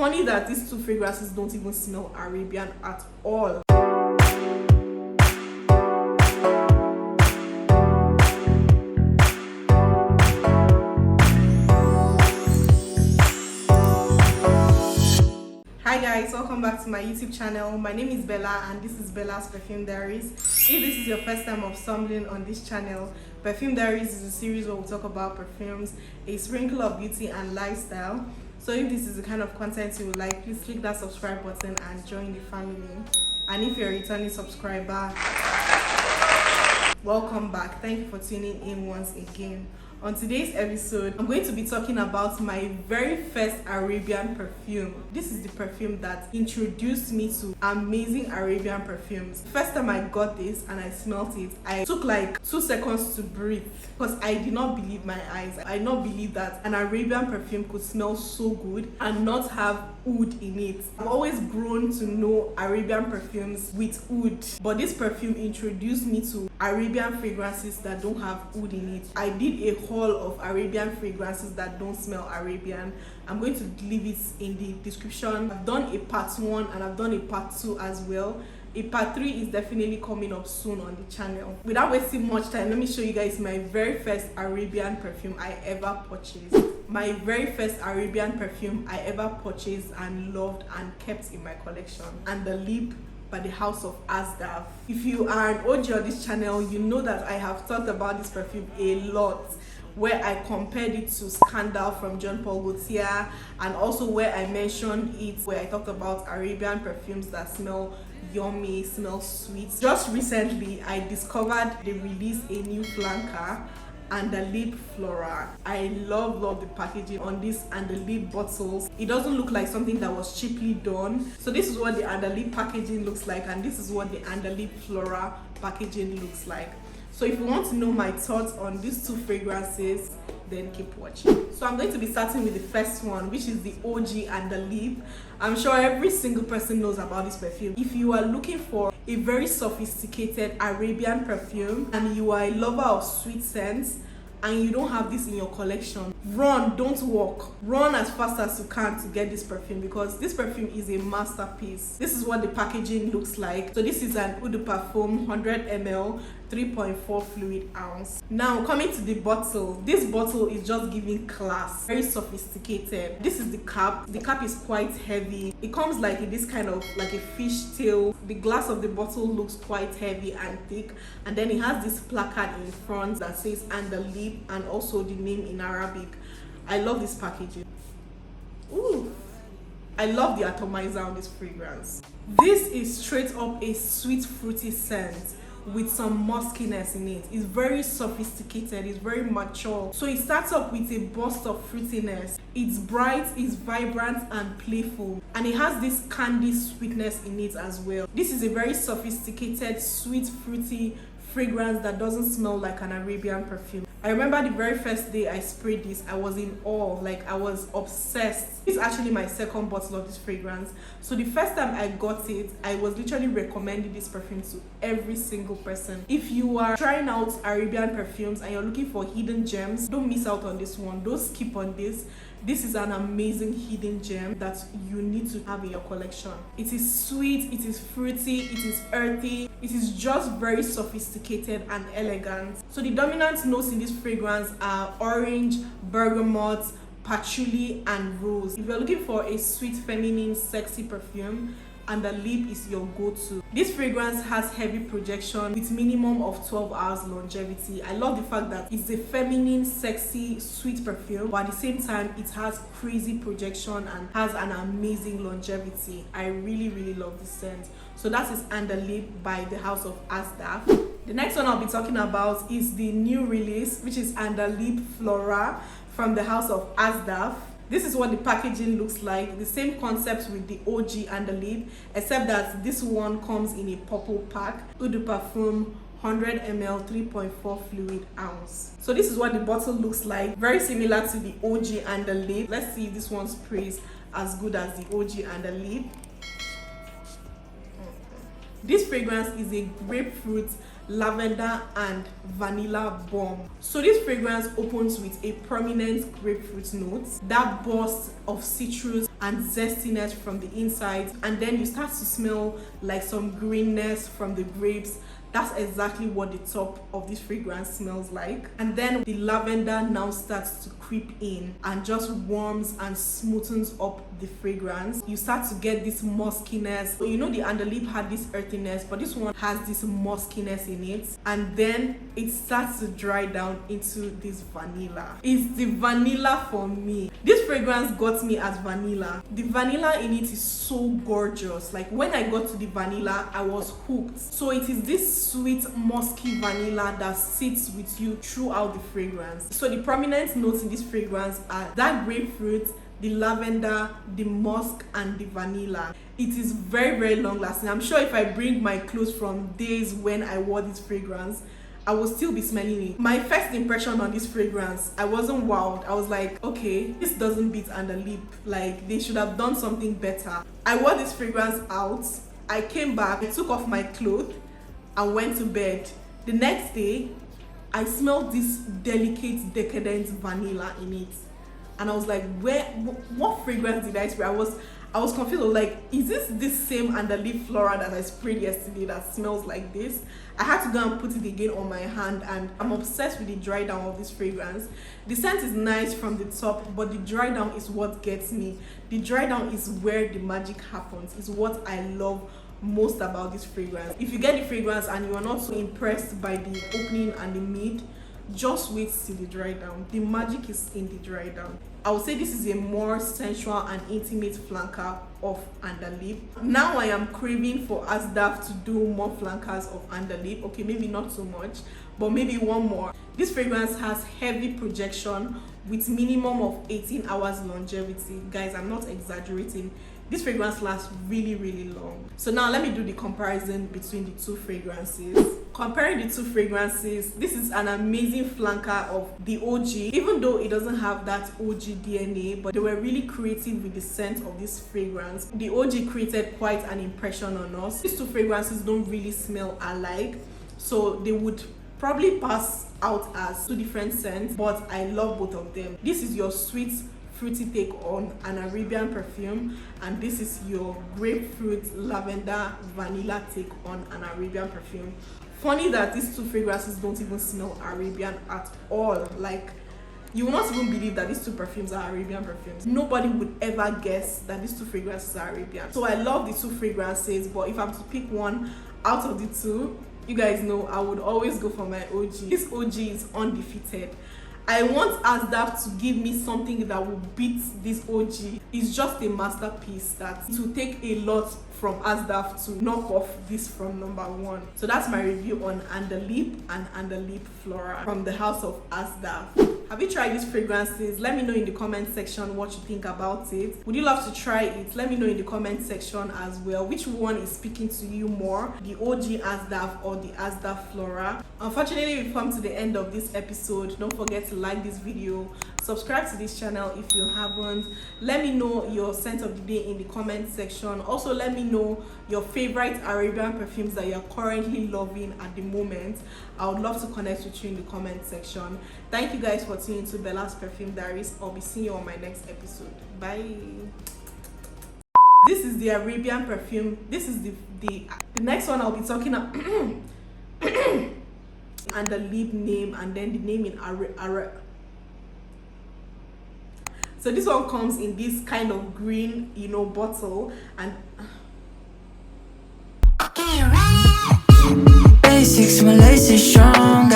Funny that these two fragrances don't even smell Arabian at all. Hi guys, welcome back to my YouTube channel. My name is Bella and this is Bella's Perfume Diaries. If this is your first time of stumbling on this channel, Perfume Diaries is a series where we talk about perfumes, a sprinkle of beauty and lifestyle. So if this is the kind of content you would like, please click that subscribe button and join the family. And if you're a returning subscriber, welcome back. Thank you for tuning in once again. On today's episode, I'm going to be talking about my very first Arabian perfume. This is the perfume that introduced me to amazing Arabian perfumes. First time I got this and I smelled it, I took like 2 seconds to breathe because I did not believe my eyes. I did not believe that an Arabian perfume could smell so good and not have oud in it. I've always grown to know Arabian perfumes with oud, but this perfume introduced me to Arabian fragrances that don't have oud in it. I did a haul of Arabian fragrances that don't smell Arabian. I'm going to leave it in the description. I've done a part 1 and I've done a part 2 as well. A part 3 is definitely coming up soon on the channel. Without wasting much time, let me show you guys my very first Arabian perfume I ever purchased. My very first Arabian perfume I ever purchased and loved and kept in my collection. Andaleeb by the house of Asdaaf. If you are an OG on this channel, you know that I have talked about this perfume a lot, where I compared it to Scandal from Jean Paul Gaultier, and also where I mentioned it, where I talked about Arabian perfumes that smell yummy, smell sweet. Just recently, I discovered they released a new flanker, Andaleeb Flora. I love the packaging on this Andaleeb bottles. It doesn't look like something that was cheaply done. So this is what the Andaleeb packaging looks like, and this is what the Andaleeb Flora packaging looks like. So if you want to know my thoughts on these two fragrances, then keep watching. So I'm going to be starting with the first one, which is the OG Andaleeb. I'm sure every single person knows about this perfume. If you are looking for a very sophisticated Arabian perfume and you are a lover of sweet scents and you don't have this in your collection, run, don't walk. Run as fast as you can to get this perfume, because this perfume is a masterpiece. This is what the packaging looks like. So this is an eau de parfum, 100 ml, 3.4 fluid ounce. Now coming to the bottle, this bottle is just giving class, very sophisticated. This is the cap. The cap is quite heavy. It comes like in this kind of like a fish tail. The glass of the bottle looks quite heavy and thick, and then it has this placard in front that says Andaleeb and also the name in Arabic. I love this packaging. Ooh, I love the atomizer on this fragrance. This is straight up a sweet fruity scent with some muskiness in it. It's very sophisticated, it's very mature. So it starts up with a burst of fruitiness. It's bright, it's vibrant and playful, and it has this candy sweetness in it as well. This is a very sophisticated, sweet, fruity fragrance that doesn't smell like an Arabian perfume. I remember the very first day I sprayed this, I was in awe, like I was obsessed. It's actually my second bottle of this fragrance. So the first time I got it, I was literally recommending this perfume to every single person. If you are trying out Arabian perfumes and you're looking for hidden gems, don't miss out on this one. Don't skip on this. This is an amazing hidden gem that you need to have in your collection. It is sweet, it is fruity, it is earthy, it is just very sophisticated and elegant. So the dominant notes in this fragrance are orange, bergamot, patchouli and rose. If you're looking for a sweet, feminine, sexy perfume, Andaleeb is your go-to. This fragrance has heavy projection with minimum of 12 hours longevity. I love the fact that it's a feminine, sexy, sweet perfume, but at the same time it has crazy projection and has an amazing longevity. I really love this scent. So that is Andaleeb by the house of Asdaaf. The next one I'll be talking about is the new release, which is Andaleeb Flora from the house of Asdaaf. This is what the packaging looks like. The same concept with the OG Andaleeb, except that this one comes in a purple pack. Eau de parfum, 100 ml, 3.4 fluid ounce. So this is what the bottle looks like. Very similar to the OG Andaleeb. Let's see if this one sprays as good as the OG Andaleeb. This fragrance is a grapefruit lavender and vanilla bomb. So this fragrance opens with a prominent grapefruit note, that burst of citrus and zestiness from the inside, and then you start to smell like some greenness from the grapes. That's exactly what the top of this fragrance smells like. And then the lavender now starts to creep in and just warms and smoothens up the fragrance. You start to get this muskiness. So you know the Andaleeb had this earthiness, but this one has this muskiness in it. And then it starts to dry down into this vanilla. It's the vanilla for me. This fragrance got me as vanilla. The vanilla in it is so gorgeous. Like when I got to the vanilla, I was hooked. So it is this sweet musky vanilla that sits with you throughout the fragrance. So the prominent notes in this fragrance are that grapefruit, the lavender, the musk, and the vanilla. It is very, very long lasting. I'm sure if I bring my clothes from days when I wore this fragrance, I will still be smelling it. My first impression on this fragrance, I wasn't wowed. I was like, okay, this doesn't beat Andaleeb. Like, they should have done something better. I wore this fragrance out. I came back, I took off my clothes and went to bed. The next day, I smelled this delicate, decadent vanilla in it. And I was like, what fragrance did I spray? I was confused. I was like, is this the same Andaleeb Flora that I sprayed yesterday that smells like this? I had to go and put it again on my hand, and I'm obsessed with the dry down of this fragrance. The scent is nice from the top, but the dry down is what gets me. The dry down is where the magic happens. It's what I love most about this fragrance. If you get the fragrance and you are not so impressed by the opening and the mid, just wait till the dry down. The magic is in the dry down. I would say this is a more sensual and intimate flanker of Andaleeb. Now I am craving for Asdaaf to do more flankers of Andaleeb. Okay, maybe not so much, but maybe one more. This fragrance has heavy projection with minimum of 18 hours longevity. Guys, I'm not exaggerating. This fragrance lasts really, really long. So now let me do the comparison between the two fragrances. Comparing the two fragrances, this is an amazing flanker of the OG, even though it doesn't have that OG DNA, but they were really creative with the scent of this fragrance. The OG created quite an impression on us. These two fragrances don't really smell alike, so they would probably pass out as two different scents, but I love both of them. This is your sweet, fruity take on an Arabian perfume, and this is your grapefruit, lavender, vanilla take on an Arabian perfume. Funny that these two fragrances don't even smell Arabian at all. Like, you will not even believe that these two perfumes are Arabian perfumes. Nobody would ever guess that these two fragrances are Arabian. So I love the two fragrances, but if I'm to pick one out of the two, you guys know I would always go for my OG. This OG is undefeated. I want Asdaaf to give me something that will beat this OG. It's just a masterpiece that it will take a lot from Asdaaf to knock off this from number one. So that's my review on Andaleeb and Andaleeb Flora from the house of Asdaaf. Have you tried these fragrances? Let me know in the comment section what you think about it. Would you love to try it? Let me know in the comment section as well. Which one is speaking to you more? The OG Asdaaf or the Asdaaf Flora? Unfortunately, we've come to the end of this episode. Don't forget to like this video. Subscribe to this channel if you haven't. Let me know your scent of the day in the comment section. Also, let me know your favorite Arabian perfumes that you're currently loving at the moment. I would love to connect with you in the comment section. Thank you guys for tuning to Bella's Perfume Diaries. I'll be seeing you on my next episode. Bye. This is the Arabian perfume. This is the next one I'll be talking about. And the lead name, and then the name in Arabic. So this one comes in this kind of green, bottle, and basics, my lace is strong.